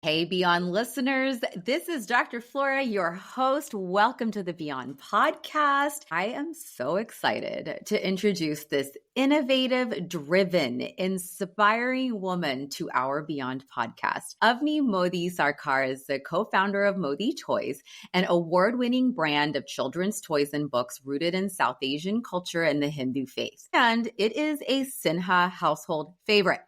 Hey, Beyond listeners, this is Dr. Flora, your host. Welcome to the Beyond podcast. I am so excited to introduce this innovative, driven, inspiring woman to our Beyond podcast. Avani Modi Sarkar is the co-founder of Modi Toys, an award-winning brand of children's toys and books rooted in South Asian culture and the Hindu faith. And it is a Sinha household favorite.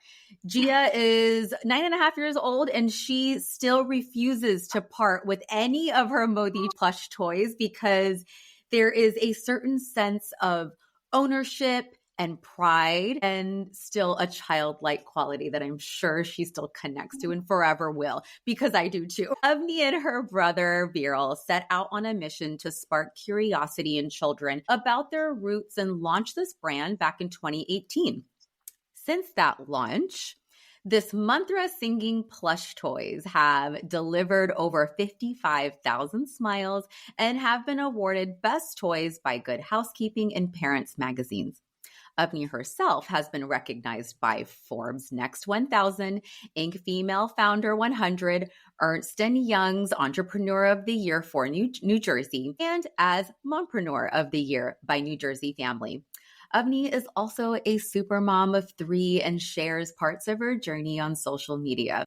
Gia is 9.5 years old and she still refuses to part with any of her Modi plush toys because there is a certain sense of ownership and pride and still a childlike quality that I'm sure she still connects to and forever will, because I do too. Avani and her brother Viral set out on a mission to spark curiosity in children about their roots and launch this brand back in 2018. Since that launch, this mantra singing plush toys have delivered over 55,000 smiles and have been awarded Best Toys by Good Housekeeping and Parents magazines. Avani herself has been recognized by Forbes Next 1000, Inc. Female Founder 100, Ernst & Young's Entrepreneur of the Year for New Jersey, and as Mompreneur of the Year by New Jersey Family. Avani is also a super mom of 3 and shares parts of her journey on social media.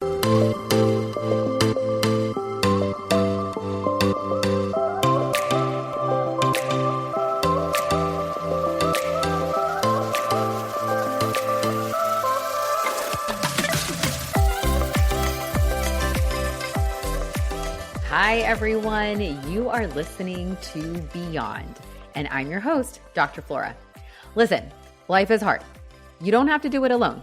Hi, everyone. You are listening to Beyond, and I'm your host, Dr. Flora. Listen, life is hard. You don't have to do it alone.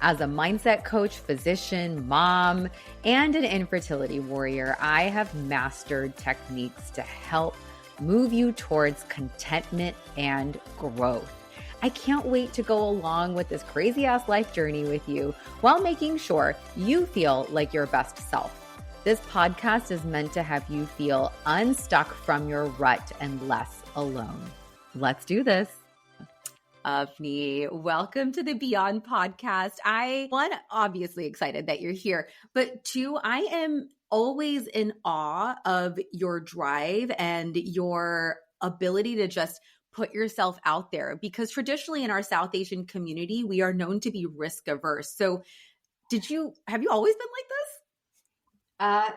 As a mindset coach, physician, mom, and an infertility warrior, I have mastered techniques to help move you towards contentment and growth. I can't wait to go along with this crazy ass life journey with you while making sure you feel like your best self. This podcast is meant to have you feel unstuck from your rut and less alone. Let's do this. Avani, welcome to the Beyond podcast. One, obviously excited that you're here, but 2, I am always in awe of your drive and your ability to just put yourself out there, because traditionally in our South Asian community, we are known to be risk averse. So have you always been like this? I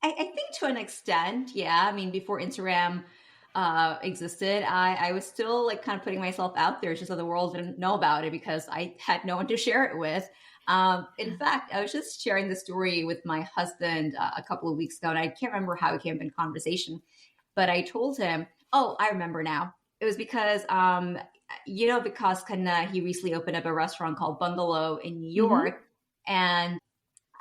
think to an extent, yeah. I mean, before Instagram existed, I was still like kind of putting myself out there just so the world didn't know about it because I had no one to share it with. In fact, I was just sharing the story with my husband a couple of weeks ago, and I can't remember how it came up in conversation, but I told him, oh, I remember now. It was because, Vikas Khanna, he recently opened up a restaurant called Bungalow in New York, and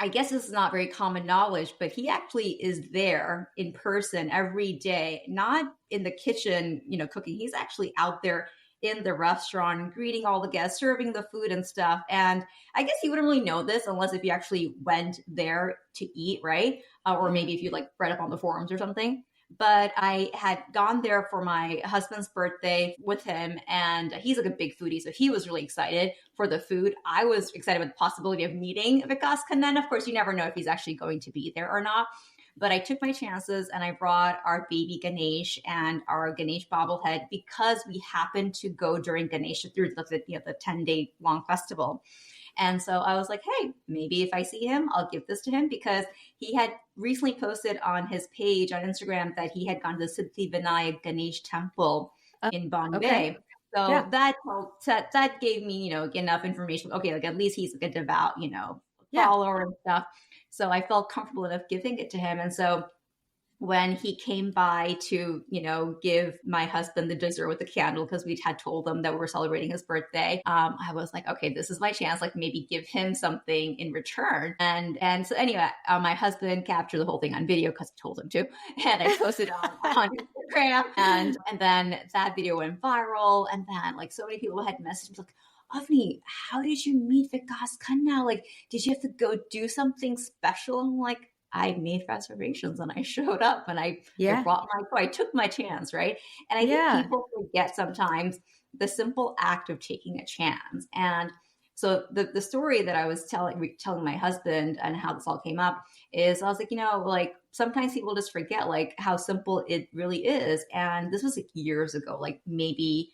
I guess this is not very common knowledge, but he actually is there in person every day, not in the kitchen, cooking. He's actually out there in the restaurant, greeting all the guests, serving the food and stuff. And I guess you wouldn't really know this unless if you actually went there to eat, right? Or maybe if you like read up on the forums or something. But I had gone there for my husband's birthday with him, and he's like a big foodie, so he was really excited for the food. I was excited with the possibility of meeting Vikas Khanna. Of course, you never know if he's actually going to be there or not. But I took my chances and I brought our baby Ganesh and our Ganesh bobblehead because we happened to go during Ganesh through the 10-day long festival. And so I was like, hey, maybe if I see him, I'll give this to him, because he had recently posted on his page on Instagram that he had gone to the Siddhivinayak Ganesh temple in Bombay. Okay. So yeah, that gave me, enough information. Okay, like at least he's like a devout, follower and stuff. So I felt comfortable enough giving it to him. And so when he came by to, give my husband the dessert with the candle, because we had told them that we were celebrating his birthday, I was like, okay, this is my chance, like maybe give him something in return. And so anyway, my husband captured the whole thing on video because I told him to, and I posted on Instagram, and then that video went viral, and then like so many people had messaged like, Avani, how did you meet Vikas Khanna? Like, did you have to go do something special? And I'm like, I made reservations and I showed up and I took my chance, right? And I think people forget sometimes the simple act of taking a chance. And So the story that I was telling my husband and how this all came up is I was like, like sometimes people just forget like how simple it really is. And this was like years ago, like maybe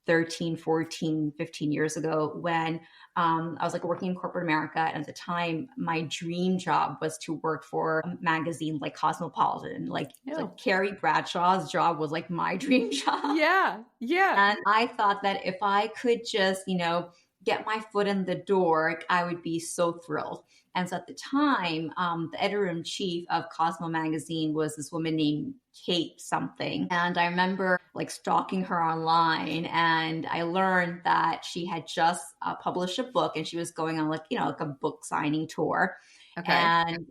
13, 14, 15 years ago when I was like working in corporate America. And at the time, my dream job was to work for a magazine like Cosmopolitan. Like Carrie Bradshaw's job was like my dream job. Yeah. Yeah. And I thought that if I could just, get my foot in the door, I would be so thrilled. And so at the time, the editor-in-chief of Cosmo magazine was this woman named Kate something. And I remember like stalking her online, and I learned that she had just published a book, and she was going on like a book signing tour. Okay. And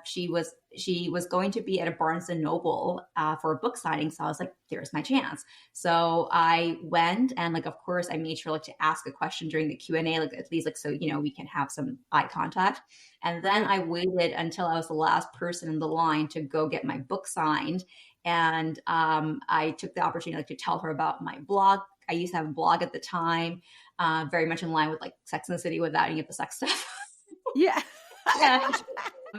she was going to be at a Barnes and Noble for a book signing. So I was like, there's my chance. So I went, and like, of course, I made sure like to ask a question during the Q&A, like at least like, so, we can have some eye contact. And then I waited until I was the last person in the line to go get my book signed. And I took the opportunity like to tell her about my blog. I used to have a blog at the time, very much in line with like Sex and the City without any of the sex stuff. Yeah.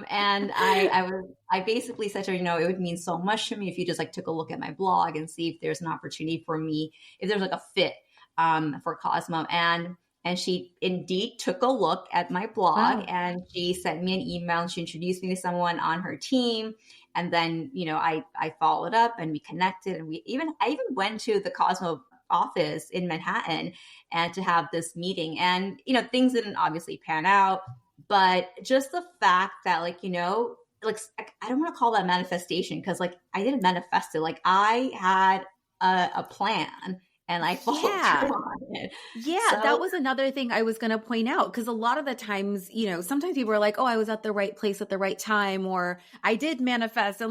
And I basically said to her, it would mean so much to me if you just like took a look at my blog and see if there's an opportunity for me, if there's like a fit for Cosmo. And she indeed took a look at my blog. Wow. And she sent me an email, and she introduced me to someone on her team. And then, I followed up, and we connected, and I even went to the Cosmo office in Manhattan and to have this meeting. And, things didn't obviously pan out. But just the fact that like, like I don't want to call that manifestation, because like I didn't manifest it. Like I had a plan, and I followed through on it. Yeah, so that was another thing I was going to point out, because a lot of the times, sometimes people are like, oh, I was at the right place at the right time, or I did manifest.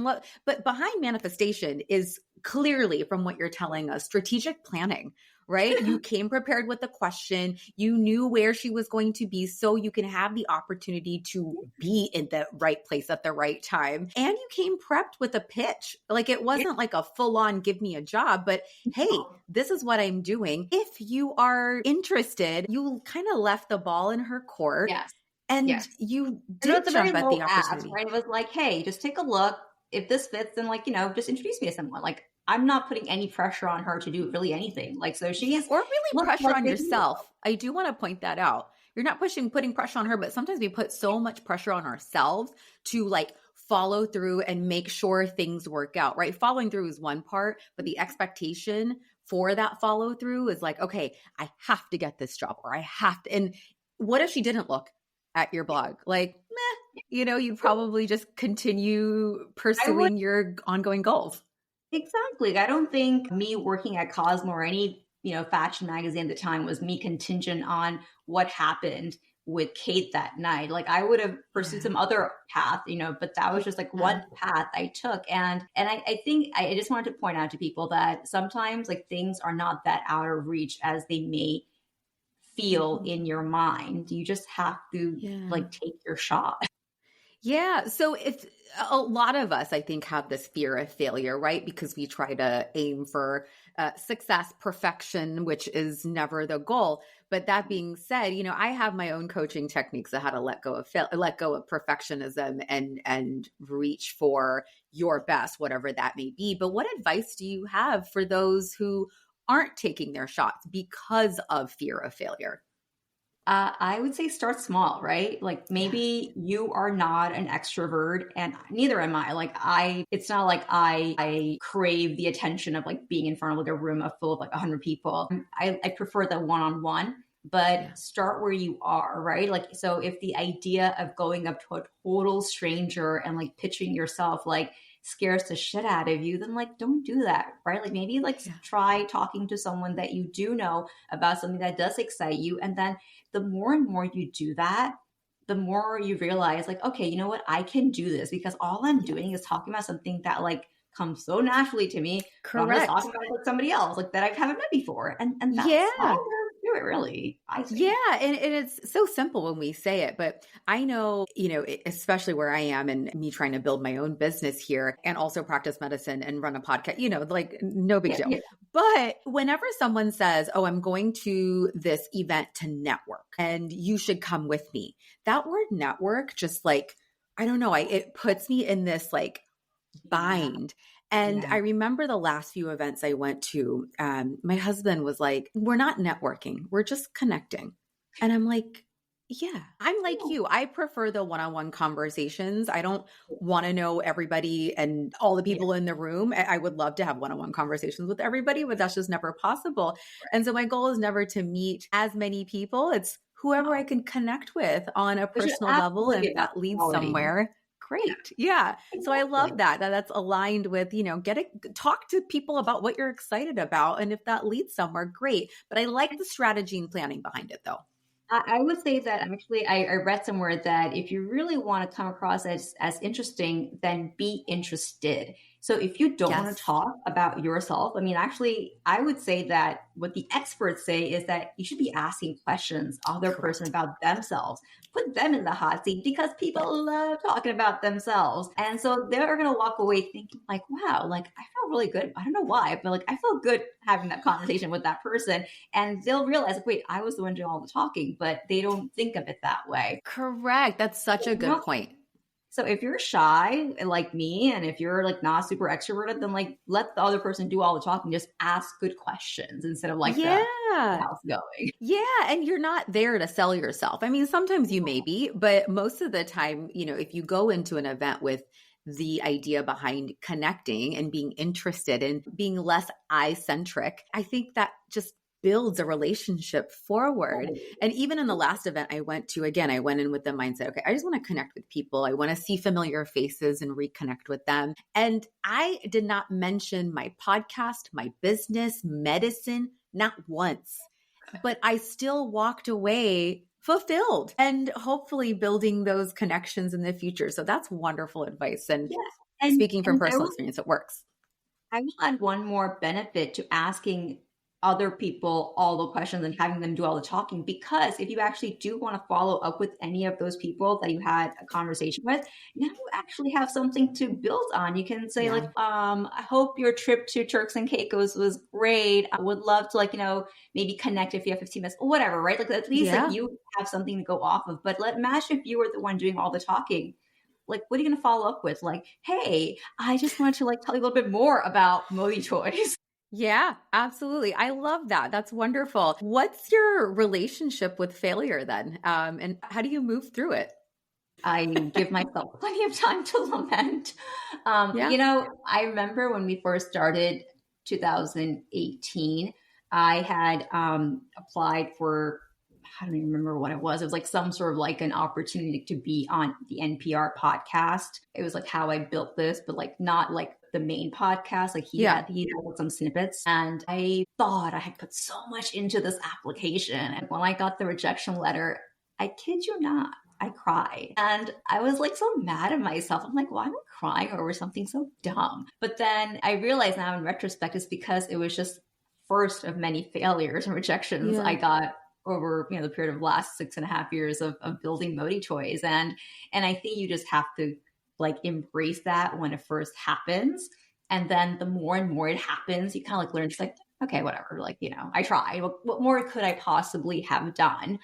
But behind manifestation is clearly, from what you're telling us, strategic planning. Right? You came prepared with a question. You knew where she was going to be, so you can have the opportunity to be in the right place at the right time. And you came prepped with a pitch. Like it wasn't like a full on give me a job, but hey, this is what I'm doing. If you are interested, you kind of left the ball in her court. Yes. And you did jump at the opportunity. Ask, right? It was like, hey, just take a look. If this fits, then like, just introduce me to someone. Like, I'm not putting any pressure on her to do really anything. Like, so she is, or really pressure on yourself. I do want to point that out. You're not putting pressure on her, but sometimes we put so much pressure on ourselves to like follow through and make sure things work out, right? Following through is one part, but the expectation for that follow through is like, okay, I have to get this job, or I have to. And what if she didn't look at your blog? Like, meh, you'd probably just continue pursuing your ongoing goals. Exactly. I don't think me working at Cosmo or any, fashion magazine at the time was me contingent on what happened with Kate that night. Like I would have pursued some other path, but that was just like one path I took. And I think I just wanted to point out to people that sometimes like things are not that out of reach as they may feel in your mind. You just have to like take your shot. Yeah. So if a lot of us, I think, have this fear of failure, right? Because we try to aim for success, perfection, which is never the goal. But that being said, I have my own coaching techniques on how to let go of perfectionism and reach for your best, whatever that may be. But what advice do you have for those who aren't taking their shots because of fear of failure? I would say start small, right? Like maybe you are not an extrovert, and neither am I. Like it's not like I crave the attention of like being in front of like a room full of like 100 people. I prefer the one-on-one, but start where you are, right? Like, so if the idea of going up to a total stranger and like pitching yourself like scares the shit out of you, then like don't do that, right? Like maybe like try talking to someone that you do know about something that does excite you, and then the more and more you do that, the more you realize like, okay, you know what? I can do this because all I'm doing is talking about something that like comes so naturally to me. Correct. I'm just talking about like somebody else like that I haven't met before. And that's all we're it really, I Yeah. think. And it's so simple when we say it, but I know, especially where I am and me trying to build my own business here and also practice medicine and run a podcast, like no big Yeah, deal. yeah, But whenever someone says, oh, I'm going to this event to network and you should come with me, that word network just like, I don't know, it puts me in this like yeah, bind. And I yeah. remember the last few events I went to, my husband was like, we're not networking, we're just connecting. And I'm like, yeah, I'm like Yeah. you. I prefer the one on one conversations. I don't want to know everybody and all the Yeah. people in the room. I would love to have one on one conversations with everybody, but that's just never possible. And so my goal is never to meet as many people. It's whoever I No, can connect with on a it should personal level. absolutely And be if about that leads quality. somewhere, Yeah, great. Yeah. So I love exactly. that's aligned with, talk to people about what you're excited about. And if that leads somewhere, great. But I like the strategy and planning behind it though. I would say that actually I read somewhere that if you really want to come across as interesting, then be interested. So if you don't want to Yes. talk about yourself, I mean, actually, I would say that what the experts say is that you should be asking questions other person Correct. about themselves. Put them in the hot seat because Yes. people love talking about themselves. And so they're going to walk away thinking like, wow, like I felt really good. I don't know why, but like I felt good having that conversation with that person. And they'll realize, like, wait, I was the one doing all the talking, but they don't think of it that way. Correct. That's such a You good know? point. So if you're shy like me, and if you're like not super extroverted, then like let the other person do all the talking. Just ask good questions instead of like the Yeah. house going. Yeah. And you're not there to sell yourself. I mean, sometimes you may be, but most of the time, if you go into an event with the idea behind connecting and being interested and being less eye centric, I think that just builds a relationship forward. And even in the last event I went to, again, I went in with the mindset, okay, I just want to connect with people. I want to see familiar faces and reconnect with them. And I did not mention my podcast, my business, medicine, not once, but I still walked away fulfilled and hopefully building those connections in the future. So that's wonderful advice. And Yes. speaking from And personal experience, it works. I will add one more benefit to asking other people all the questions and having them do all the talking, because if you actually do want to follow up with any of those people that you had a conversation with, now you actually have something to build on. You can say like, Yeah. I hope your trip to Turks and Caicos was great. I would love to like, maybe connect if you have 15 minutes or whatever, right? Like at least like Yeah. you have something to go off of. But imagine if you were the one doing all the talking. Like, what are you going to follow up with? Like, hey, I just wanted to like tell you a little bit more about Modi Choice. Yeah, absolutely. I love that. That's wonderful. What's your relationship with failure then? And how do you move through it? I give myself plenty of time to lament. Yeah. I remember when we first started 2018, I had applied for, I don't even remember what it was. It was like some sort of like an opportunity to be on the NPR podcast. It was like how I built this, but like not like the main podcast. Like he had like some snippets, and I thought I had put so much into this application. And when I got the rejection letter, I kid you not, I cried. And I was like so mad at myself. I'm like, why am I crying over something so dumb? But then I realized now in retrospect, it's because it was just first of many failures and rejections I Yeah. got over the period of the last 6.5 years of building Modi Toys. And I think you just have to like embrace that when it first happens. And then the more and more it happens, you kind of like learn just like, okay, whatever, like, I tried. What more could I possibly have done?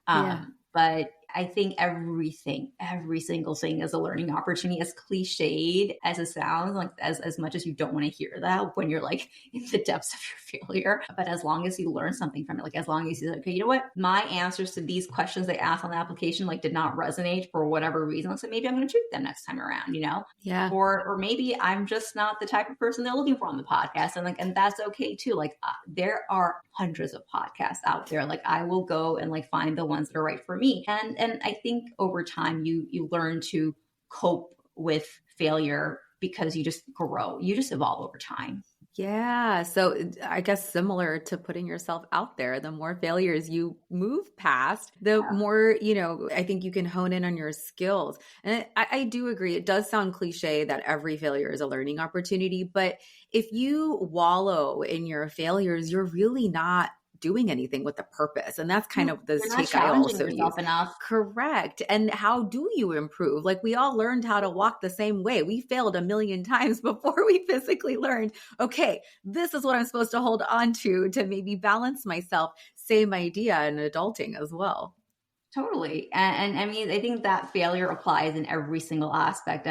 Yeah. But I think every single thing is a learning opportunity, as cliched as it sounds, like as much as you don't want to hear that when you're like in the depths of your failure. But as long as you learn something from it, like as long as you're like, okay, you know what? My answers to these questions they asked on the application like did not resonate for whatever reason. So maybe I'm gonna tweak them next time around, Yeah. Or maybe I'm just not the type of person they're looking for on the podcast. And that's okay too. Like there are hundreds of podcasts out there. Like I will go and like find the ones that are right for me. And I think over time you learn to cope with failure because you just grow. You just evolve over time. Yeah. So I guess similar to putting yourself out there, the more failures you move past, the more, I think you can hone in on your skills. And I do agree. It does sound cliche that every failure is a learning opportunity, but if you wallow in your failures, you're really not doing anything with a purpose. And that's kind of the You're not take I challenging also use. yourself enough. Correct. And how do you improve? Like we all learned how to walk the same way. We failed a million times before we physically learned, okay, this is what I'm supposed to hold on to maybe balance myself. Same idea in adulting as well. Totally. And I mean, I think that failure applies in every single aspect.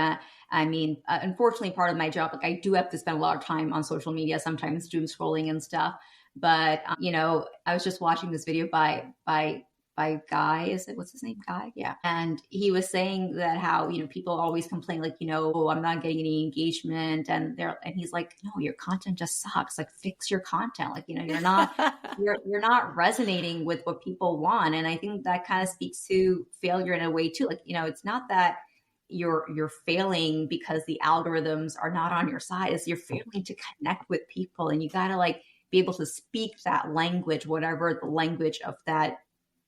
I mean, unfortunately, part of my job, like I do have to spend a lot of time on social media, sometimes doom scrolling and stuff. But, I was just watching this video by Guy, what's his name? Guy? Yeah. And he was saying that how, people always complain like, oh, I'm not getting any engagement. And he's like, no, your content just sucks. Like fix your content. Like, you're not, you're not resonating with what people want. And I think that kind of speaks to failure in a way too. Like, it's not that you're failing because the algorithms are not on your side. It's you're failing to connect with people, and you got to like be able to speak that language, whatever the language of that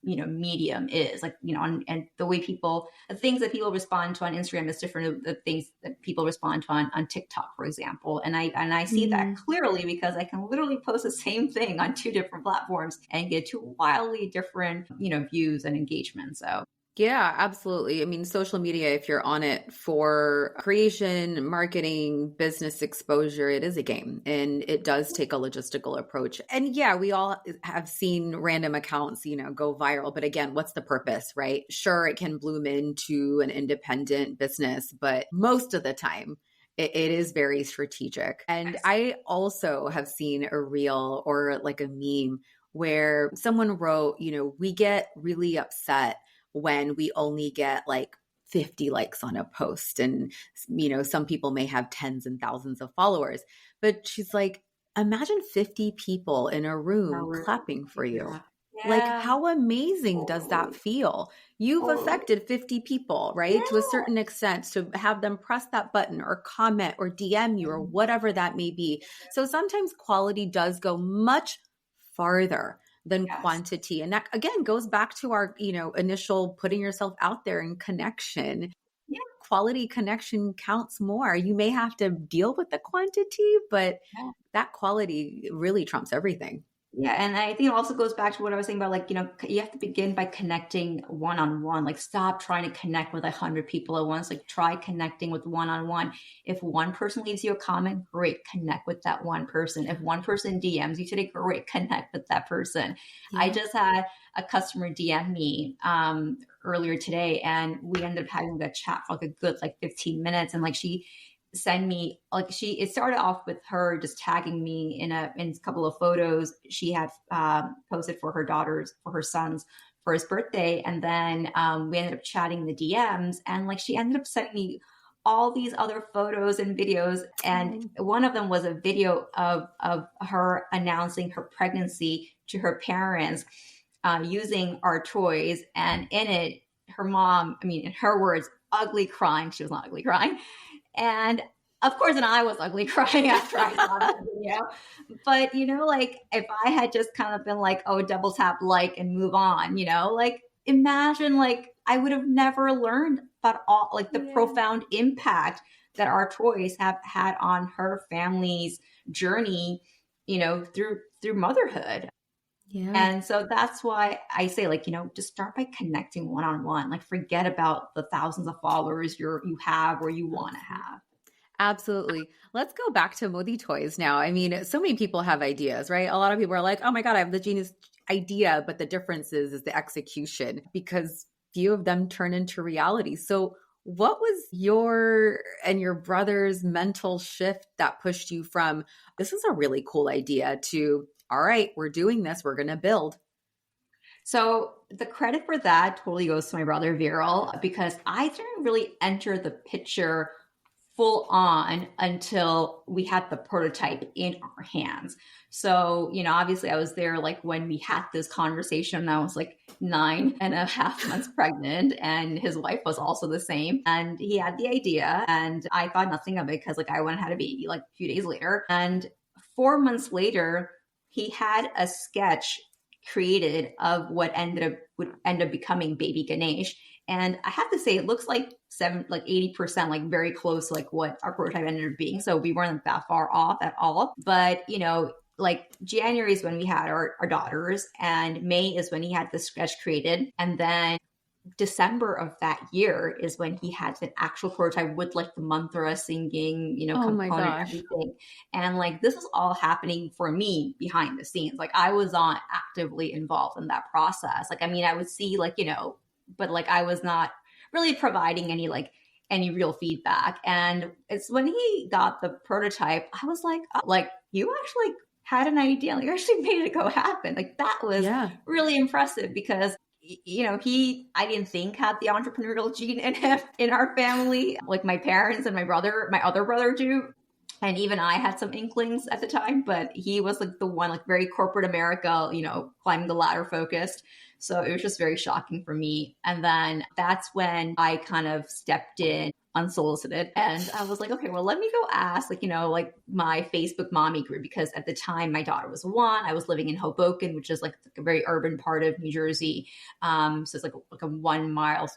medium is, like, and the way the things that people respond to on Instagram is different than the things that people respond to on TikTok, for example. And I see that clearly because I can literally post the same thing on two different platforms and get two wildly different, views and engagement. So yeah, absolutely. I mean, social media, if you're on it for creation, marketing, business exposure, it is a game and it does take a logistical approach. And yeah, we all have seen random accounts, go viral. But again, what's the purpose, right? Sure, it can bloom into an independent business, but most of the time, it is very strategic. And I also have seen a reel or like a meme where someone wrote, we get really upset when we only get like 50 likes on a post. And, some people may have tens and thousands of followers, but she's like, imagine 50 people in a room clapping for you. Yeah. Like, how amazing does that feel? You've affected 50 people, right? To a certain extent, to have them press that button or comment or DM you or whatever that may be. So sometimes quality does go much farther than quantity. And that again goes back to our, initial putting yourself out there in connection. Yeah. Quality connection counts more. You may have to deal with the quantity, but that quality really trumps everything. Yeah. And I think it also goes back to what I was saying about like, you have to begin by connecting one-on-one. Like stop trying to connect with 100 people at once. Like try connecting with one-on-one. If one person leaves you a comment, great, connect with that one person. If one person DMs you today, great, connect with that person. Yeah. I just had a customer DM me earlier today, and we ended up having a chat for like a good 15 minutes. And like she send me it started off with her just tagging me in a couple of photos she had posted for her son's for his birthday, and then we ended up chatting the DMs, and like she ended up sending me all these other photos and videos, and one of them was a video of her announcing her pregnancy to her parents using our toys, and in it her mom, in her words, ugly crying. She was not ugly crying. And of course, and I was ugly crying after I saw that video. But, like if I had just kind of been like, oh, double tap like and move on, like imagine like I would have never learned about all like the profound impact that our toys have had on her family's journey, through motherhood. Yeah. And so that's why I say, like, just start by connecting one-on-one. Like, forget about the thousands of followers you have or you want to have. Absolutely. Let's go back to Modi toys now. So many people have ideas, right? A lot of people are like, oh my God, I have the genius idea, but the difference is the execution, because few of them turn into reality. So what was your and your brother's mental shift that pushed you from, this is a really cool idea, to, all right, we're doing this, we're going to build? So the credit for that totally goes to my brother Viral, because I didn't really enter the picture full on until we had the prototype in our hands. So, obviously I was there like when we had this conversation. I was like 9.5 months pregnant, and his wife was also the same. And he had the idea, and I thought nothing of it because like I went and had a baby like a few days later. And 4 months later, he had a sketch created of what would end up becoming baby Ganesh. And I have to say, it looks like 80%, like very close to like what our prototype ended up being. So we weren't that far off at all. But, like January is when we had our daughters, and May is when he had the sketch created. And then December of that year is when he had an actual prototype with like the mantra singing, Oh my component, gosh. everything. And like this was all happening for me behind the scenes. Like I was not actively involved in that process. Like, I mean, I would see like, but like I was not really providing any real feedback. And it's when he got the prototype, I was like, oh, like you actually had an idea, like you actually made it go happen. Like that was really impressive because I didn't think had the entrepreneurial gene in him in our family, like my parents and my other brother do. And even I had some inklings at the time, but he was like the one, like very corporate America, climbing the ladder focused. So it was just very shocking for me. And then that's when I kind of stepped in unsolicited. And I was like, okay, well, let me go ask, like my Facebook mommy group, because at the time my daughter was 1. I was living in Hoboken, which is like a very urban part of New Jersey. So it's like a 1 mile,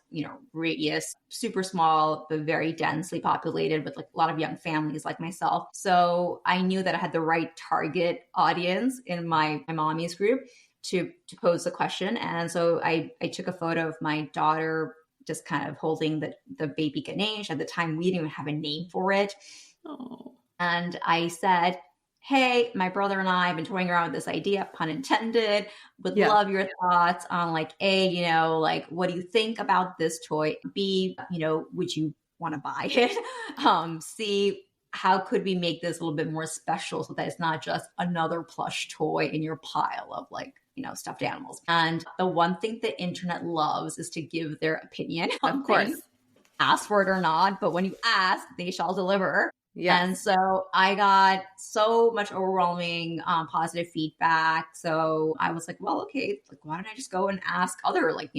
radius, super small, but very densely populated with like a lot of young families like myself. So I knew that I had the right target audience in my mommy's group to pose the question. And so I took a photo of my daughter just kind of holding the baby Ganesh. At the time, we didn't even have a name for it. Oh. And I said, hey, my brother and I have been toying around with this idea, pun intended, would love your thoughts on like, A, like, what do you think about this toy? B, would you want to buy it? C, how could we make this a little bit more special so that it's not just another plush toy in your pile of like, stuffed animals. And the one thing the internet loves is to give their opinion. Of course. Ask for it or not, but when you ask, they shall deliver. Yes. And so I got so much overwhelming positive feedback. So I was like, well, okay, like, why don't I just go and ask other like,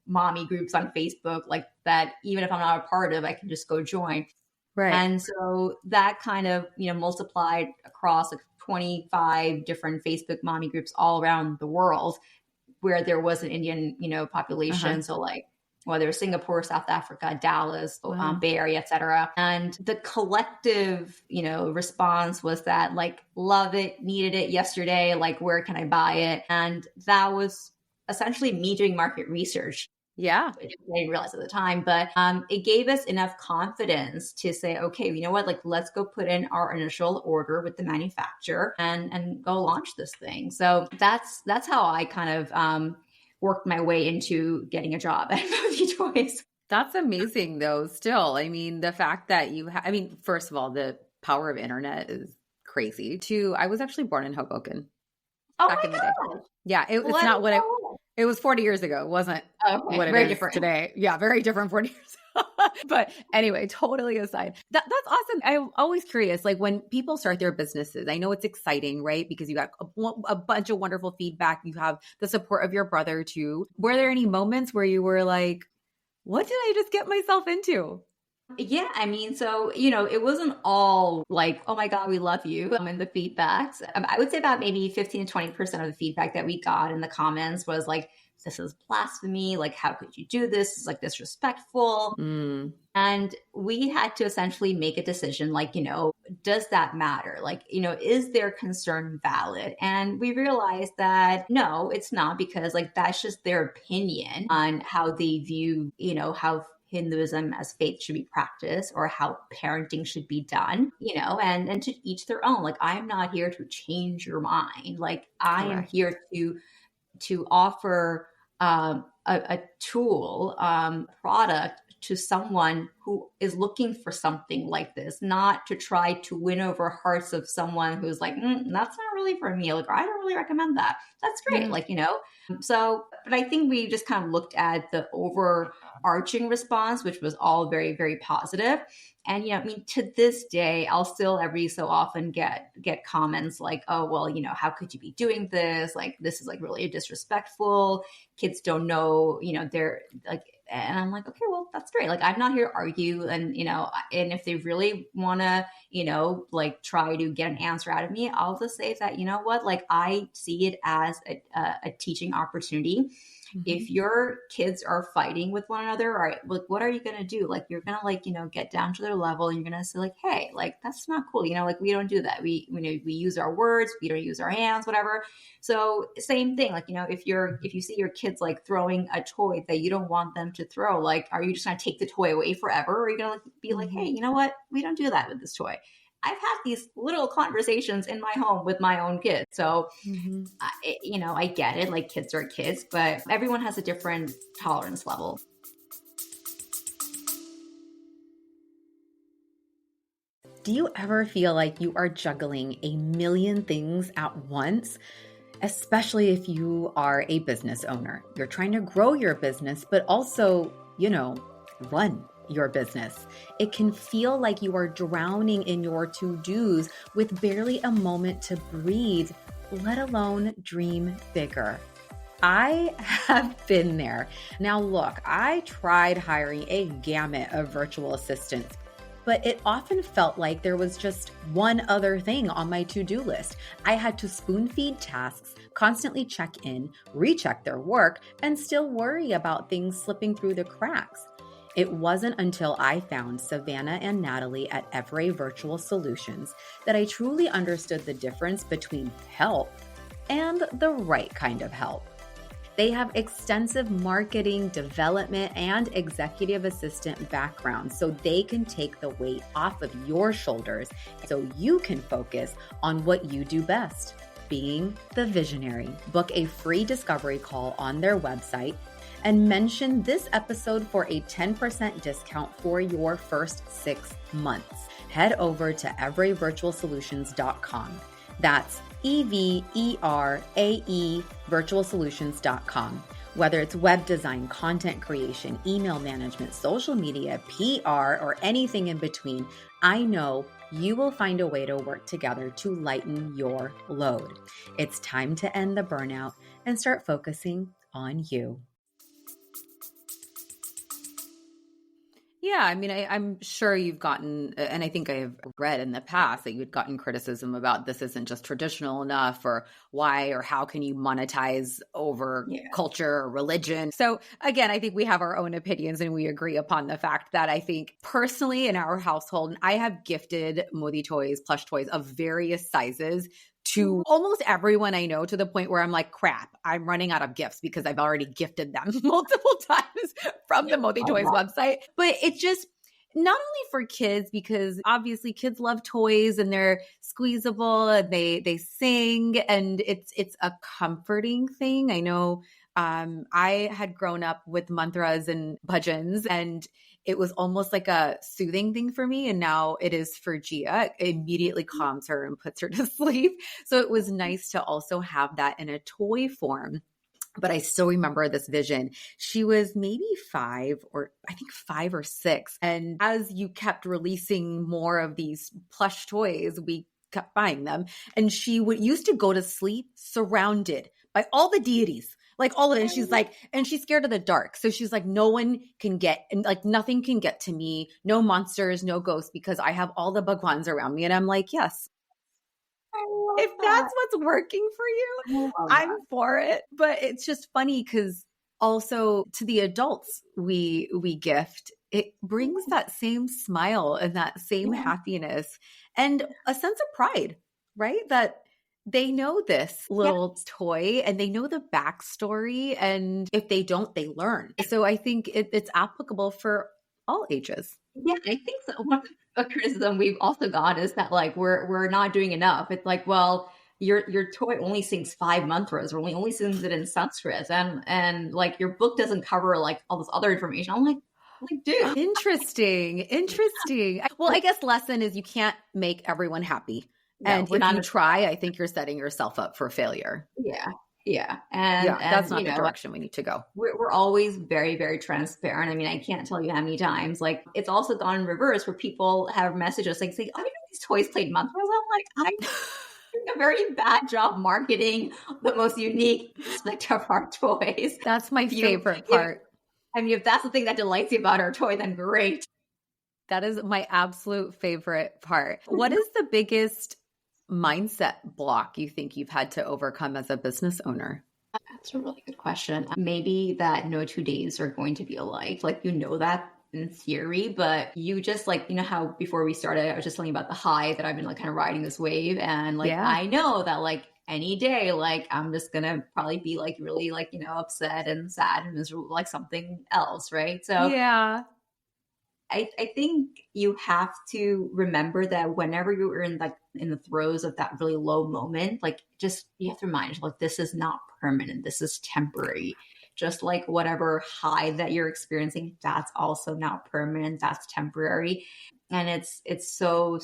mommy groups on Facebook like that, even if I'm not a part of, I can just go join. Right. And so that kind of, multiplied across like 25 different Facebook mommy groups all around the world where there was an Indian, population. So like, whether it's Singapore, South Africa, Dallas, Bay Area, et cetera. And the collective, response was that like, love it, needed it yesterday. Like, where can I buy it? And that was essentially me doing market research. Yeah. I didn't realize at the time, but it gave us enough confidence to say, okay, you know what, like, let's go put in our initial order with the manufacturer and go launch this thing. So that's how I kind of worked my way into getting a job at Movie Toys. That's amazing though. Still, I mean, the fact that first of all, the power of internet is crazy. I was actually born in Hoboken. Back in the day. Yeah. It's not what it was 40 years ago. It wasn't what it is different today. Yeah. Very different 40 years. But anyway, totally aside, that's awesome. I'm always curious, like when people start their businesses, I know it's exciting, right? Because you got a bunch of wonderful feedback. You have the support of your brother too. Were there any moments where you were like, what did I just get myself into? Yeah, I mean, so, it wasn't all like, oh my God, we love you in the feedbacks. I would say about maybe 15 to 20% of the feedback that we got in the comments was like, this is blasphemy. Like, how could you do this? It's like disrespectful. And we had to essentially make a decision, like, does that matter? Like, is their concern valid? And we realized that no, it's not, because like, that's just their opinion on how they view, how Hinduism as faith should be practiced or how parenting should be done, and to each their own. Like, I'm not here to change your mind. Like, I am here to offer a tool, product to someone who is looking for something like this, not to try to win over hearts of someone who's like, that's not really for me. Like, I don't really recommend that. That's great. Like, so, but I think we just kind of looked at the overarching response, which was all very, very positive. And, I mean, to this day, I'll still every so often get comments like, oh, well, how could you be doing this? Like, this is like really disrespectful. Kids don't know, they're like, and I'm like, okay, well, that's great. Like, I'm not here to argue. And, and if they really want to, like try to get an answer out of me, I'll just say that, like, I see it as a teaching opportunity. if your kids are fighting with one another, all right, like, what are you going to do? Like, you're going to like, get down to their level and you're going to say like, hey, like, that's not cool. Like we don't do that. We use our words, we don't use our hands, whatever. So same thing, like, if you see your kids like throwing a toy that you don't want them to throw, like, are you just going to take the toy away forever? Or are you going to be like, hey, you know what? We don't do that with this toy. I've had these little conversations in my home with my own kids. So, I get it. Like, kids are kids, but everyone has a different tolerance level. Do you ever feel like you are juggling a million things at once? Especially if you are a business owner. You're trying to grow your business, but also, run your business. It can feel like you are drowning in your to-dos with barely a moment to breathe, let alone dream bigger. I have been there. Now look, I tried hiring a gamut of virtual assistants, but it often felt like there was just one other thing on my to-do list. I had to spoon feed tasks, constantly check in, recheck their work, and still worry about things slipping through the cracks. It wasn't until I found Savannah and Natalie at Avani Virtual Solutions that I truly understood the difference between help and the right kind of help. They have extensive marketing, development, and executive assistant backgrounds, so they can take the weight off of your shoulders so you can focus on what you do best, being the visionary. Book a free discovery call on their website and mention this episode for a 10% discount for your first 6 months. Head over to everyvirtualsolutions.com. That's EVERAE virtualsolutions.com. Whether it's web design, content creation, email management, social media, PR, or anything in between, I know you will find a way to work together to lighten your load. It's time to end the burnout and start focusing on you. Yeah, I mean, I'm sure you've gotten, and I think I have read in the past that you'd gotten criticism about this isn't just traditional enough, or why or how can you monetize over culture or religion. So again, I think we have our own opinions and we agree upon the fact that I think personally in our household, I have gifted Modi toys, plush toys of various sizes to almost everyone I know, to the point where I'm like, crap, I'm running out of gifts because I've already gifted them multiple times from the Modi Toys website. But it's just not only for kids, because obviously kids love toys and they're squeezable and they sing, and it's a comforting thing. I know I had grown up with mantras and bhajans, and it was almost like a soothing thing for me. And now it is for Gia. It immediately calms her and puts her to sleep. So it was nice to also have that in a toy form. But I still remember this vision. She was maybe 5 or 6. And as you kept releasing more of these plush toys, we kept buying them. And she used to go to sleep surrounded by all the deities. Like all of it. And she's like, and she's scared of the dark. So she's like, no one can get, and like nothing can get to me. No monsters, no ghosts, because I have all the bhagwans around me. And I'm like, yes. If that's what's working for you, I'm for it. But it's just funny because also to the adults we gift, it brings that same smile and that same happiness and a sense of pride, right? That they know this little toy and they know the backstory. And if they don't, they learn. So I think it's applicable for all ages. Yeah, I think so. One of the criticism we've also got is that like we're not doing enough. It's like, well, your toy only sings 5 mantras, or only sings it in Sanskrit, and like your book doesn't cover like all this other information. I'm like, dude. Interesting. Well, I guess lesson is you can't make everyone happy. And if you try, I think you're setting yourself up for failure. Yeah. And that's not the direction we need to go. We're always very, very transparent. I mean, I can't tell you how many times, like it's also gone in reverse where people have messages like saying, oh, you know, these toys played mantras. I'm like, I'm doing a very bad job marketing the most unique aspect of our toys. That's my favorite part. If that's the thing that delights you about our toy, then great. That is my absolute favorite part. What is the biggest mindset block you think you've had to overcome as a business owner? That's a really good question. Maybe that no 2 days are going to be alike. Like, that in theory, but you just like, how before we started, I was just telling you about the high that I've been like kind of riding this wave. And like, Yeah. I know that like any day, like I'm just going to probably be like really like, upset and sad and miserable, like something else. Right. So Yeah. I think you have to remember that whenever you're in like in the throes of that really low moment, like just you have to remind yourself, like, this is not permanent. This is temporary. Just like whatever high that you're experiencing, that's also not permanent. That's temporary. And it's so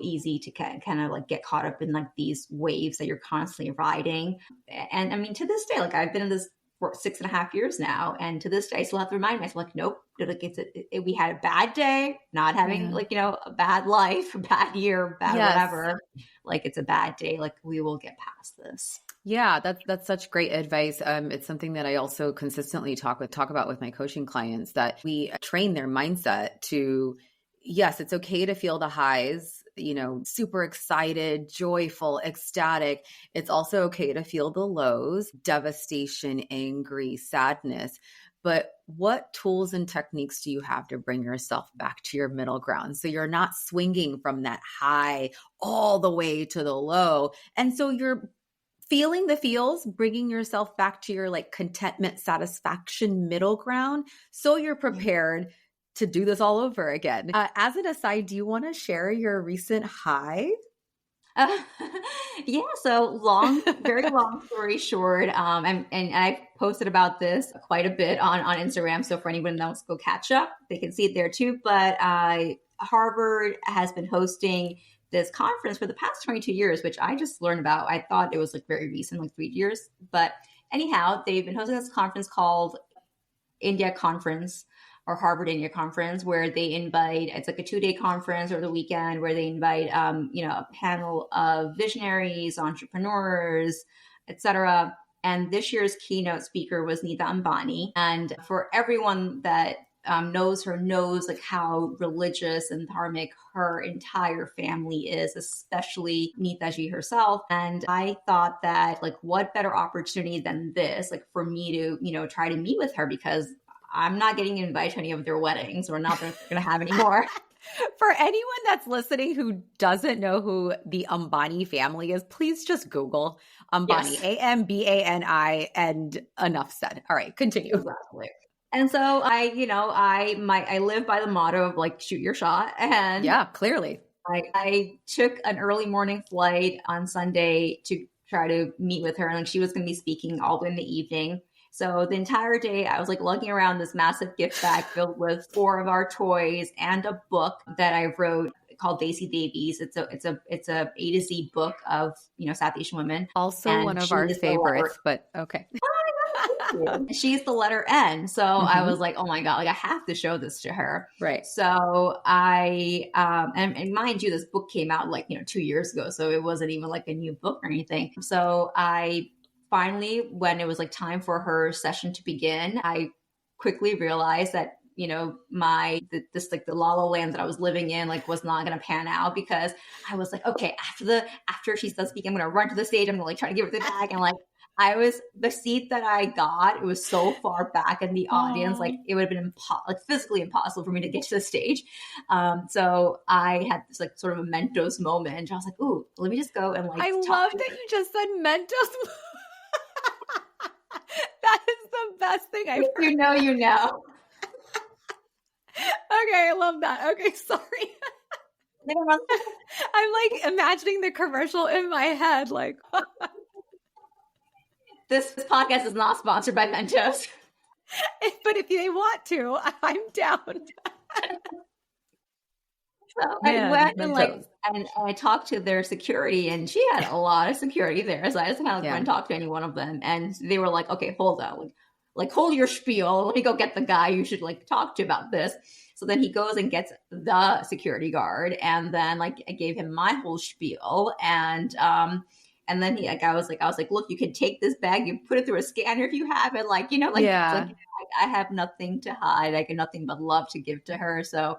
easy to kind of like get caught up in like these waves that you're constantly riding. And I mean, to this day, like I've been in this for 6.5 years now. And to this day, I still have to remind myself, like, nope, like we had a bad day, not having like, a bad life, a bad year, bad whatever. Like it's a bad day. Like we will get past this. Yeah, that's such great advice. It's something that I also consistently talk about with my coaching clients, that we train their mindset to, yes, it's okay to feel the highs, super excited, joyful, ecstatic. It's also okay to feel the lows, devastation, angry, sadness. But what tools and techniques do you have to bring yourself back to your middle ground, so you're not swinging from that high all the way to the low? And so you're feeling the feels, bringing yourself back to your like contentment, satisfaction, middle ground, so you're prepared to do this all over again. As an aside, do you want to share your recent high? Yeah. So very long story short. And I've posted about this quite a bit on Instagram. So for anyone else, go catch up. They can see it there too. But Harvard has been hosting this conference for the past 22 years, which I just learned about. I thought it was like very recent, like 3 years. But anyhow, they've been hosting this conference called India Conference, or Harvard India Conference, where they invite, it's like a 2-day conference or the weekend where they invite, a panel of visionaries, entrepreneurs, etc. And this year's keynote speaker was Nita Ambani. And for everyone that knows her, knows like how religious and dharmic her entire family is, especially Neetaji herself. And I thought that like, what better opportunity than this, like for me to, try to meet with her, because I'm not getting invited to any of their weddings. We're not going to have any more. For anyone that's listening who doesn't know who the Ambani family is, please just Google Ambani, Ambani, and enough said. All right, continue. Exactly. And so I live by the motto of like, shoot your shot. And yeah, clearly. I took an early morning flight on Sunday to try to meet with her. And like, she was going to be speaking all in the evening. So the entire day I was like lugging around this massive gift bag filled with 4 of our toys and a book that I wrote called Desi Davies. It's a A to Z book of, South Asian women. Also and one of our favorites, but okay. She's the letter N. So I was like, oh my God, like I have to show this to her. Right. So I, and mind you, this book came out like, 2 years ago. So it wasn't even like a new book or anything. So I finally, when it was like time for her session to begin, I quickly realized that, this like the la la land that I was living in, like was not going to pan out, because I was like, okay, after she's done speaking, I'm going to run to the stage. I'm going to like try to give her the bag. And like, the seat that I got, it was so far back in the audience, like it would have been physically impossible for me to get to the stage. So I had this like sort of a Mentos moment. I was like, ooh, let me just go and like, I love that you just said Mentos. That is the best thing I've heard. You know. Okay, I love that. Okay, sorry. I'm like imagining the commercial in my head, like. This podcast is not sponsored by Mentos. But if they want to, I'm down. So I went and I talked to their security, and she had a lot of security there. So I just kind of went and talked to any one of them, and they were like, okay, hold on. Like hold your spiel. Let me go get the guy you should like talk to about this. So then he goes and gets the security guard, and then like I gave him my whole spiel, and And then I was like, look, you can take this bag, you put it through a scanner if you have it. Like, Yeah. I have nothing to hide. I got nothing but love to give to her. So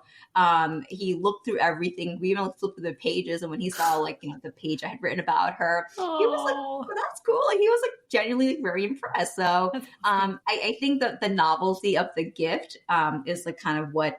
he looked through everything. We even flipped through the pages. And when he saw the page I had written about her, he was like, Oh, oh, that's cool. Like, he was like genuinely very impressed. So that's awesome. I think that the novelty of the gift is like kind of what,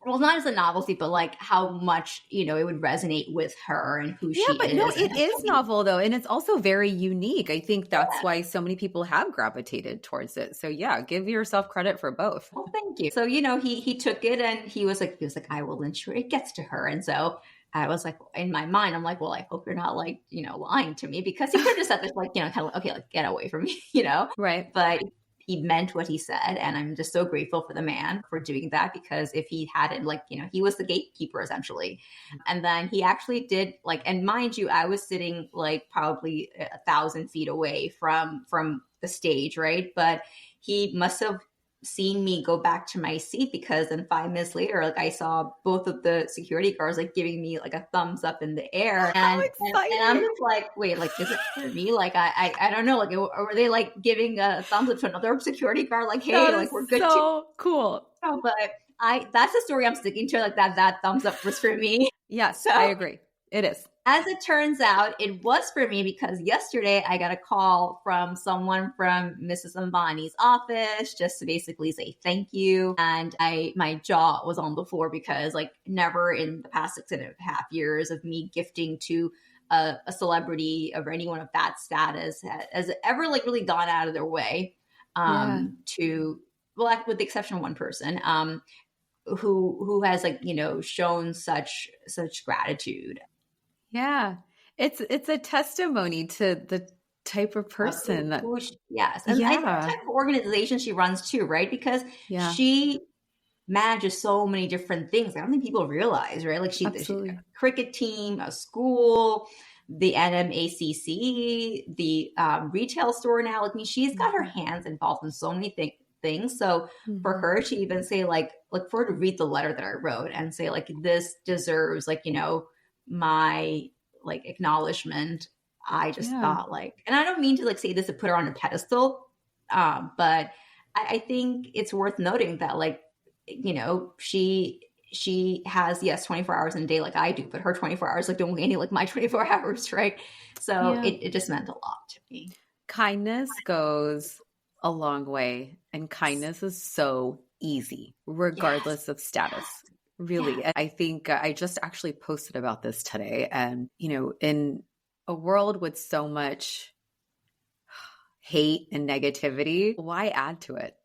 well, not as a novelty, but like how much, it would resonate with her and who Yeah, she but no, is. it is novel though. And it's also very unique. I think that's Yeah. why so many people have gravitated towards it. So yeah, give yourself credit for both. Well, thank you. So, he took it and he was like, I will ensure it gets to her. And so I was like, in my mind, I'm like, well, I hope you're not like, lying to me, because he could have just said this like, kind of like, okay, like get away from me, Right. but he meant what he said. And I'm just so grateful for the man for doing that, because if he hadn't, like, he was the gatekeeper essentially. And then he actually did like, and mind you, I was sitting like probably 1,000 feet away from the stage. Right. But he must have seen me go back to my seat, because then 5 minutes later, like I saw both of the security guards like giving me like a thumbs up in the air. How And I'm exciting. just like, wait, like, is it for me? Like, I don't know. Like, were they like giving a thumbs up to another security guard? Like, hey, That like is we're good to so cool. go. But that's the story I'm sticking to. Like that thumbs up was for me. Yes, I So agree. It is. as it turns out, it was for me, because yesterday I got a call from someone from Mrs. Ambani's office just to basically say thank you. And my jaw was on the floor, because like never in the past 6.5 years of me gifting to a celebrity or anyone of that status has ever like really gone out of their way Yeah. to, well, with the exception of one person, who has like, shown such gratitude. Yeah. It's a testimony to the type of person that, Yes. And I think the yeah. type of organization she runs too, right? Because Yeah, she manages so many different things. I don't think people realize, right? Like she's got absolutely. a cricket team, a school, the NMACC, the retail store now. Like, I mean, she's got her hands involved in so many things. So for Mhm. her to even say like for her to read the letter that I wrote and say like, this deserves like, my like acknowledgement. I just Yeah. thought like, and I don't mean to like say this to put her on a pedestal, but I think it's worth noting that like, she has, yes, 24 hours in a day like I do, but her 24 hours like don't weigh any like my 24 hours, right? So Yeah. it just meant a lot to me. Kindness goes a long way, and kindness is so easy, Yes. regardless of status. Yeah. Really. I think I just actually posted about this today. And, in a world with so much hate and negativity, why add to it?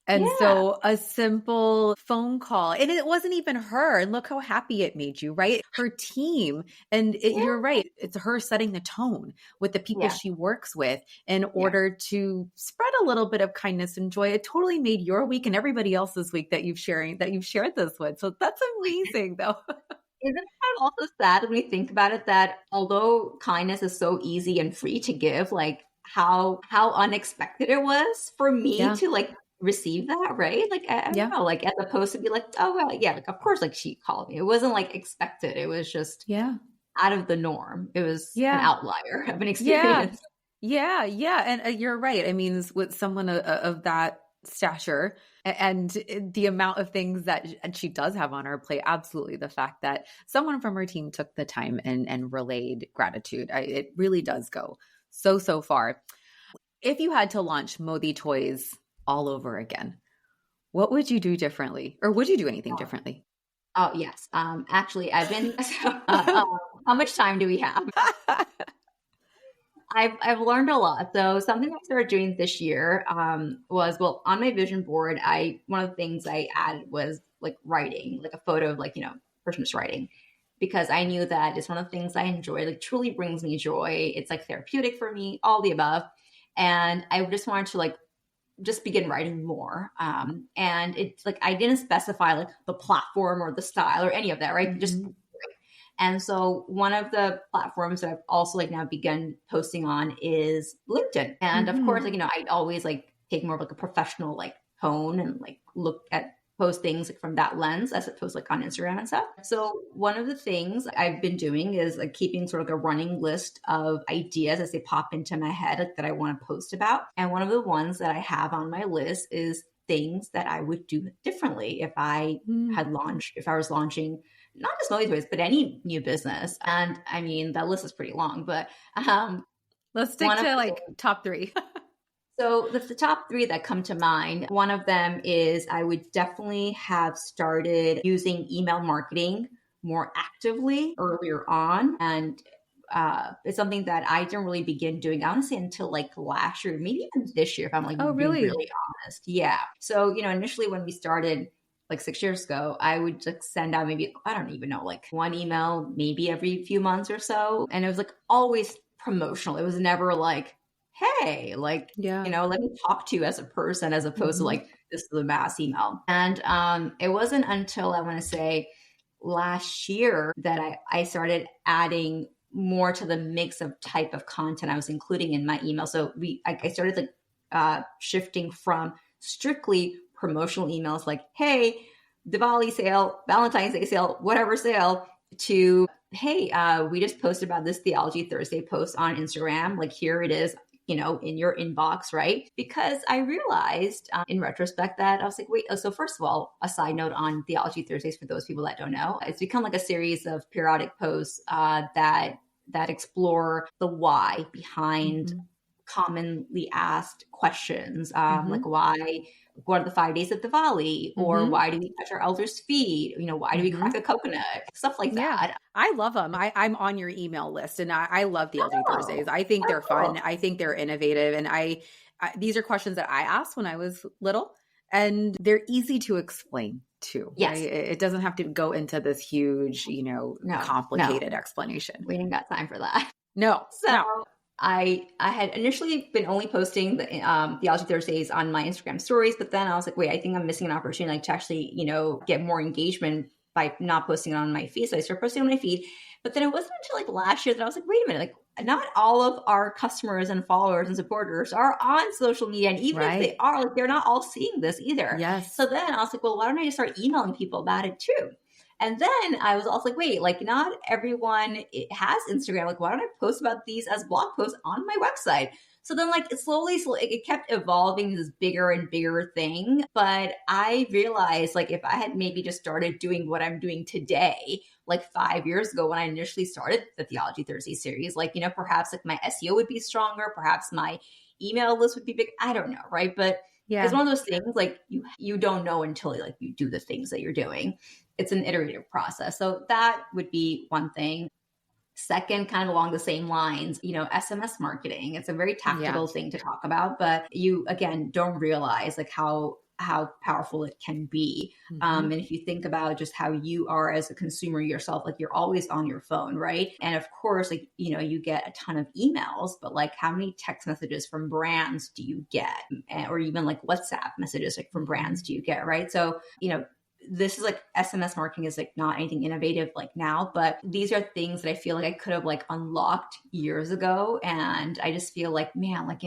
And Yeah. so a simple phone call, and it wasn't even her. And look how happy it made you, right? Her team. And Yeah. you're right. It's her setting the tone with the people Yeah. she works with in Yeah. order to spread a little bit of kindness and joy. It totally made your week and everybody else's week that you've shared this with. So that's amazing though. Isn't it also sad when we think about it that although kindness is so easy and free to give, like how unexpected it was for me Yeah. to like receive that, right? Like I don't Yeah. know, like as opposed to be like, oh well, yeah, like of course, like she called me. It wasn't like expected. It was just Yeah. out of the norm. It was an Yeah. outlier of an Yeah. experience. Yeah, yeah, and you're right. I mean, with someone of that stature and the amount of things that she does have on her plate, absolutely. The fact that someone from her team took the time and relayed gratitude, it really does go so far. If you had to launch Modi toys all over again, what would you do differently, or would you do anything differently? Oh yes. Actually, I've been. How much time do we have? I've learned a lot. So something I started doing this year was, well, on my vision board, one of the things I added was like writing, like a photo of like, person just writing, because I knew that it's one of the things I enjoy, like truly brings me joy. It's like therapeutic for me, all the above. And I just wanted to like just begin writing more. And it's like I didn't specify like the platform or the style or any of that, right? Just Mhm. and so one of the platforms that I've also like now begun posting on is LinkedIn. And of course, Mhm. like, I always like take more of like a professional like tone and like look at post things like from that lens as opposed like on Instagram and stuff. So one of the things I've been doing is like keeping sort of a running list of ideas as they pop into my head like, that I want to post about. And one of the ones that I have on my list is things that I would do differently if I was launching not just Modi Toys, but any new business. And I mean, that list is pretty long, but let's stick to like top 3. So the top 3 that come to mind, one of them is I would definitely have started using email marketing more actively earlier on. And it's something that I didn't really begin doing, I want to say until like last year, maybe even this year, if I'm like being really honest. Yeah. So, initially when we started like 6 years ago, I would just send out maybe, I don't even know, like one email, maybe every few months or so. And it was like always promotional. It was never like, hey, like, let me talk to you as a person as opposed to like, this is a mass email. And it wasn't until I want to say last year that I started adding more to the mix of type of content I was including in my email. So I started like shifting from strictly promotional emails like, hey, Diwali sale, Valentine's Day sale, whatever sale, to, hey, we just posted about this Theology Thursday post on Instagram. Like, here it is, in your inbox, right? Because I realized in retrospect that I was like, wait, so first of all, a side note on Theology Thursdays, for those people that don't know, it's become like a series of periodic posts that explore the why behind commonly asked questions, like what are the 5 days of Diwali? Or why do we touch our elders' feet? Why do we crack a coconut? Stuff like that. I love them. I'm on your email list, and I love the LG Thursdays. I think they're fun. I think they're innovative. And I these are questions that I asked when I was little, and they're easy to explain too. Yes. Right? It doesn't have to go into this huge, complicated explanation. We ain't got time for that. No. I had initially been only posting the Theology Thursdays on my Instagram stories, but then I was like, wait, I think I'm missing an opportunity to actually, get more engagement by not posting it on my feed. So I started posting on my feed. But then it wasn't until like last year that I was like, wait a minute, like not all of our customers and followers and supporters are on social media. And even if they are, like they're not all seeing this either. Yes. So then I was like, well, why don't I just start emailing people about it too? And then I was also like, wait, like not everyone has Instagram. Like, why don't I post about these as blog posts on my website? So then like it slowly, it kept evolving this bigger and bigger thing. But I realized like if I had maybe just started doing what I'm doing today, like 5 years ago when I initially started the Theology Thursday series, like, perhaps like my SEO would be stronger, perhaps my email list would be big. I don't know. Right. But it's one of those things like you don't know until like you do the things that you're doing. It's an iterative process. So that would be one thing. Second, kind of along the same lines, SMS marketing. It's a very tactical thing to talk about, but you, again, don't realize like how powerful it can be. And if you think about just how you are as a consumer yourself, like you're always on your phone, right? And of course, like, you get a ton of emails, but like how many text messages from brands do you get? Or even like WhatsApp messages like from brands do you get, right? So, this is like SMS marketing is like not anything innovative like now, but these are things that I feel like I could have like unlocked years ago. And I just feel like, man, like,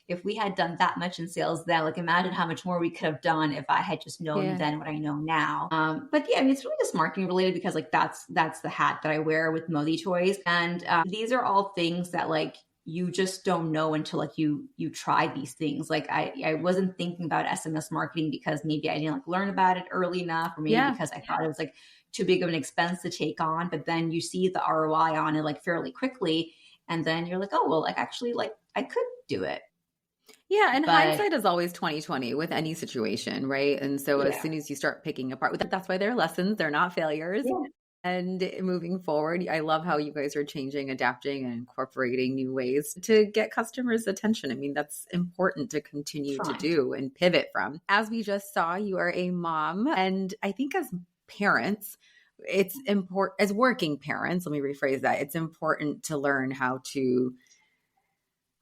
if we had done that much in sales then, like imagine how much more we could have done if I had just known then what I know now. But yeah, I mean, it's really just marketing related because like that's the hat that I wear with Modi Toys. And these are all things that like you just don't know until like you try these things. Like I wasn't thinking about SMS marketing because maybe I didn't like learn about it early enough, or maybe because I thought it was like too big of an expense to take on. But then you see the ROI on it like fairly quickly. And then you're like, oh, well, like actually like I could do it. Yeah. And hindsight is always 20/20 with any situation. Right. And so as soon as you start picking apart, that's why they're lessons. They're not failures. Yeah. And moving forward, I love how you guys are changing, adapting, and incorporating new ways to get customers' attention. I mean, that's important to continue to do and pivot from. As we just saw, you are a mom. And I think as parents, it's important, as working parents, let me rephrase that, it's important to learn how to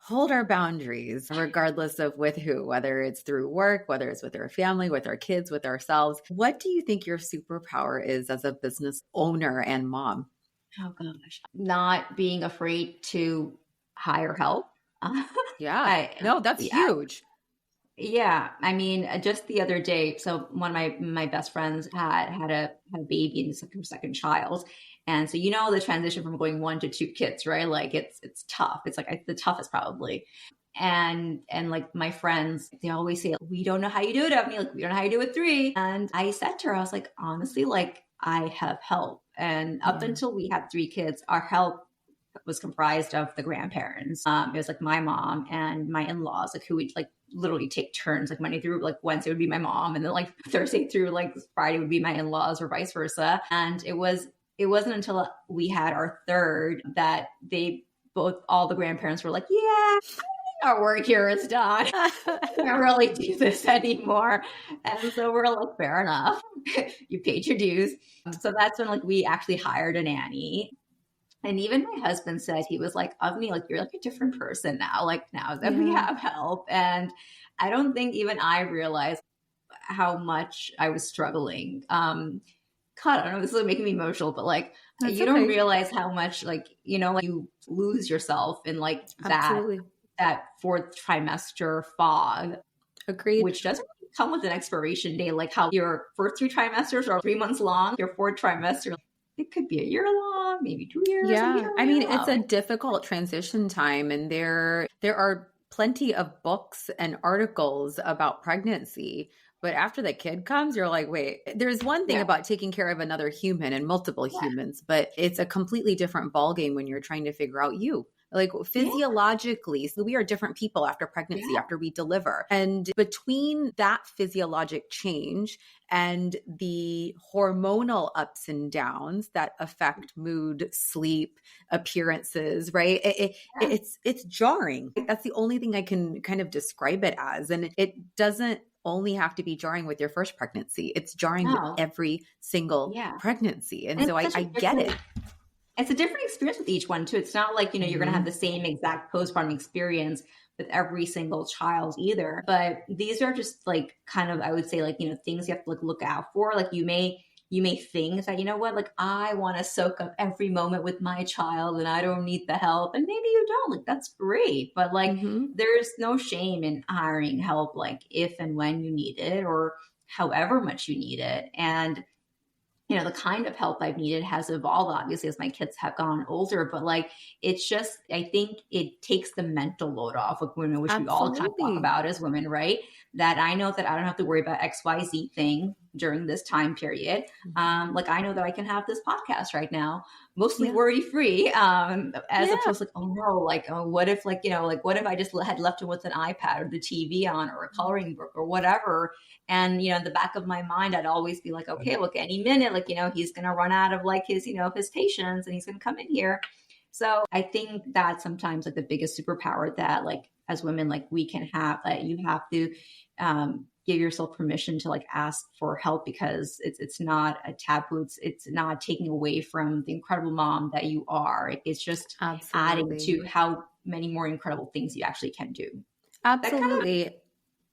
hold our boundaries, regardless of with who, whether it's through work, whether it's with our family, with our kids, with ourselves. What do you think your superpower is as a business owner and mom? Oh gosh, not being afraid to hire help. No, that's huge. Yeah, I mean, just the other day, so one of my best friends had a baby and it's like her second child, and so the transition from going one to two kids, right? Like it's tough. It's like the toughest probably. And like my friends, they always say, we don't know how you do it, Ebony. Like we don't know how you do it three. And I said to her, I was like, honestly, like I have help, and up Yeah. until we had three kids, our help was comprised of the grandparents. It was like my mom and my in-laws, like who would like literally take turns. Like Monday through like Wednesday would be my mom, and then like Thursday through like Friday would be my in-laws, or vice versa. And it wasn't until we had our third that all the grandparents were like, yeah, our work here is done. I can't really do this anymore. And so we're like, fair enough. You paid your dues. So that's when like we actually hired a nanny. And even my husband said, he was like, Avni, like you're like a different person now, like now that we Yeah, have help. And I don't think even I realized how much I was struggling. God, I don't know, this is making me emotional, but like that's you don't okay. realize how much like, like you lose yourself in like Absolutely. that fourth trimester fog, Agreed. which doesn't really come with an expiration date, like how your first three trimesters are 3 months long, your fourth trimester, it could be a year long, maybe 2 years, like you Yeah. don't I really mean, it's know. a difficult transition time, and there are plenty of books and articles about pregnancy. But after the kid comes, you're like, wait, there's one thing Yeah, about taking care of another human and multiple yeah, humans, but it's a completely different ballgame when you're trying to figure out you. Like yeah, physiologically, so we are different people after pregnancy, yeah. after we deliver. And between that physiologic change and the hormonal ups and downs that affect mood, sleep, appearances, right? Yeah. It's jarring. That's the only thing I can kind of describe it as. And it doesn't only have to be jarring with your first pregnancy. It's jarring with No, every single yeah. pregnancy. And And so I get it. it's a different experience with each one too. It's not like, you're going to have Mhm. the same exact postpartum experience with every single child either. But these are just like kind of, I would say like, things you have to like look out for. Like you may think that, like I want to soak up every moment with my child and I don't need the help. And maybe you don't. Like that's great. But like Mhm. there's no shame in hiring help like if and when you need it or however much you need it. And the kind of help I've needed has evolved obviously as my kids have gone older, but like it's just I think it takes the mental load off of women, which we all kind of talk Absolutely. about as women, right? That I know that I don't have to worry about XYZ thing during this time period. Mhm. Like I know that I can have this podcast right now, mostly Yeah. worry free, as Yeah. opposed to like, oh no, like what if like like what if I just had left him with an iPad or the TV on or a coloring book or whatever. And, in the back of my mind, I'd always be like, okay, look, any minute, like, he's going to run out of like his patience and he's going to come in here. So I think that's sometimes like the biggest superpower that like as women, like we can have that you have to give yourself permission to like ask for help because it's not a taboo. It's not taking away from the incredible mom that you are. It's just adding Absolutely. to how many more incredible things you actually can do. That kind of Absolutely.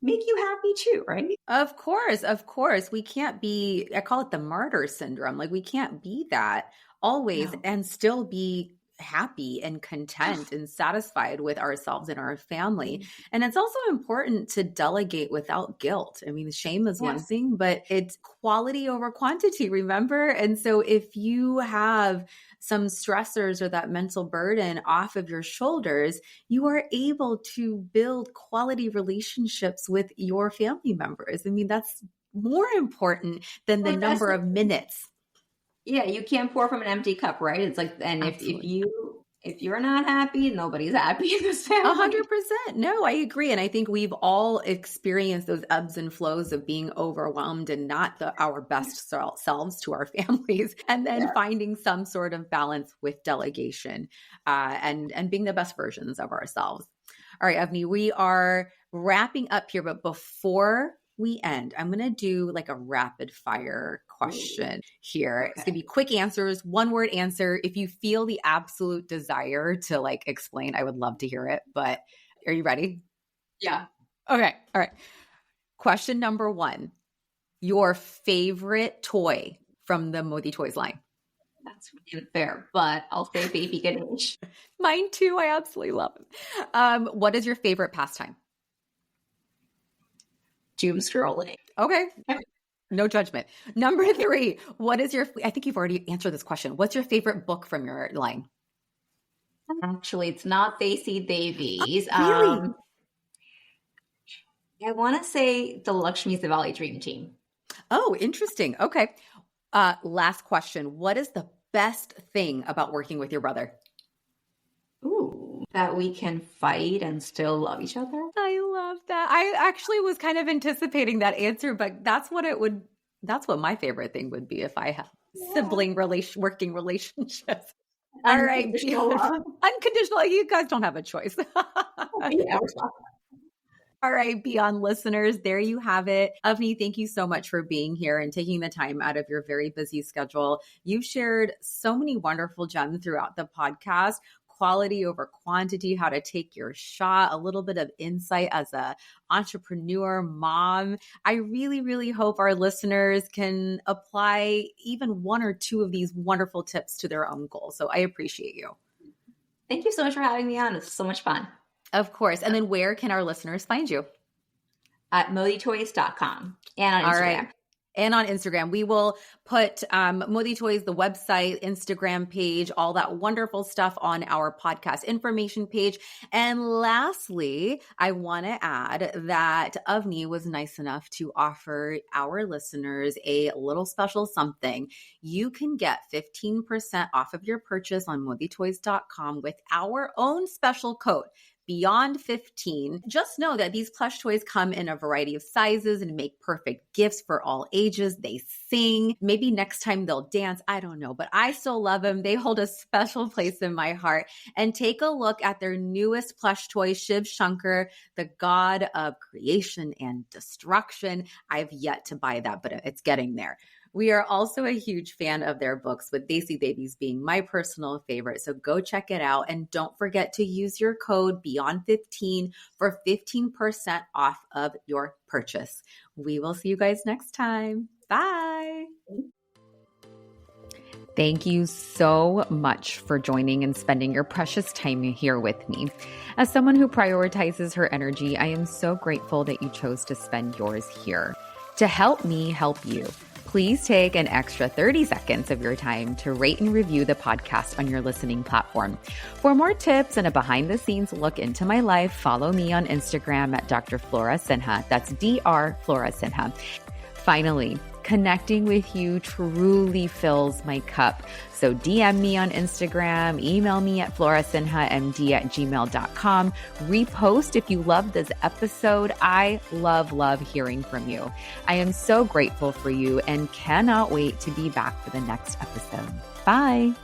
make you happy too, right? Of course, of course. We can't be, I call it the martyr syndrome. Like we can't be that always No. and still be happy and content and satisfied with ourselves and our family. And it's also important to delegate without guilt. I mean, shame is one Yes. thing, but it's quality over quantity, remember? And so if you have some stressors or that mental burden off of your shoulders, you are able to build quality relationships with your family members. I mean, that's more important than the Well, that's number of minutes. yeah, you can't pour from an empty cup, right? It's like, and Absolutely. if you're not happy, nobody's happy in this A family. 100%. No, I agree. And I think we've all experienced those ebbs and flows of being overwhelmed and not our best selves to our families, and then Yeah. finding some sort of balance with delegation and being the best versions of ourselves. All right, Avni, we are wrapping up here, but before we end, I'm going to do like a rapid fire Ooh, question here. It's going to okay. be quick answers, one word answer. If you feel the absolute desire to like explain, I would love to hear it. But are you ready? Yeah, Okay. All right. Question number one, your favorite toy from the Modi Toys line. that's really unfair, but I'll say baby Ganesh. Mine too. I absolutely love it. What is your favorite pastime? doom scrolling. Okay. No judgment. Number 3, I think you've already answered this question. What's your favorite book from your line? Actually, it's not Daisy Davies. Really? I want to say The Lakshmi's Diwali Dream Team. Oh, interesting. Okay. Last question. What is the best thing about working with your brother? Ooh, that we can fight and still love each other. I love that. I actually was kind of anticipating that answer, but that's what my favorite thing would be if I had sibling working relationships. All right. Unconditional. You guys don't have a choice. All right, Beyond listeners, there you have it. Avani, thank you so much for being here and taking the time out of your very busy schedule. You've shared so many wonderful gems throughout the podcast. Quality over quantity, how to take your shot, a little bit of insight as a entrepreneur mom. I really, really hope our listeners can apply even 1 or 2 of these wonderful tips to their own goals. So I appreciate you. Thank you so much for having me on. It's so much fun. Of course. And then where can our listeners find you? At moditoys.com and on Instagram. All right. And on Instagram, we will put Modi Toys, the website, Instagram page, all that wonderful stuff on our podcast information page. And lastly, I want to add that Avani was nice enough to offer our listeners a little special something. You can get 15% off of your purchase on moditoys.com with our own special code. Beyond 15. Just know that these plush toys come in a variety of sizes and make perfect gifts for all ages. They sing. Maybe next time they'll dance. I don't know, but I still love them. They hold a special place in my heart. And take a look at their newest plush toy, Shiv Shankar, the god of creation and destruction. I've yet to buy that, but it's getting there. We are also a huge fan of their books, with Daisy Babies being my personal favorite. So go check it out. And don't forget to use your code BEYOND15 for 15% off of your purchase. We will see you guys next time. Bye. Thank you so much for joining and spending your precious time here with me. As someone who prioritizes her energy, I am so grateful that you chose to spend yours here. To help me help you, please take an extra 30 seconds of your time to rate and review the podcast on your listening platform. For more tips and a behind-the-scenes look into my life, follow me on Instagram at Dr. Flora Sinha. That's Dr. Flora Sinha. Finally, connecting with you truly fills my cup. So DM me on Instagram, email me at florasinhamd@gmail.com, repost if you love this episode. I love hearing from you. I am so grateful for you and cannot wait to be back for the next episode. Bye.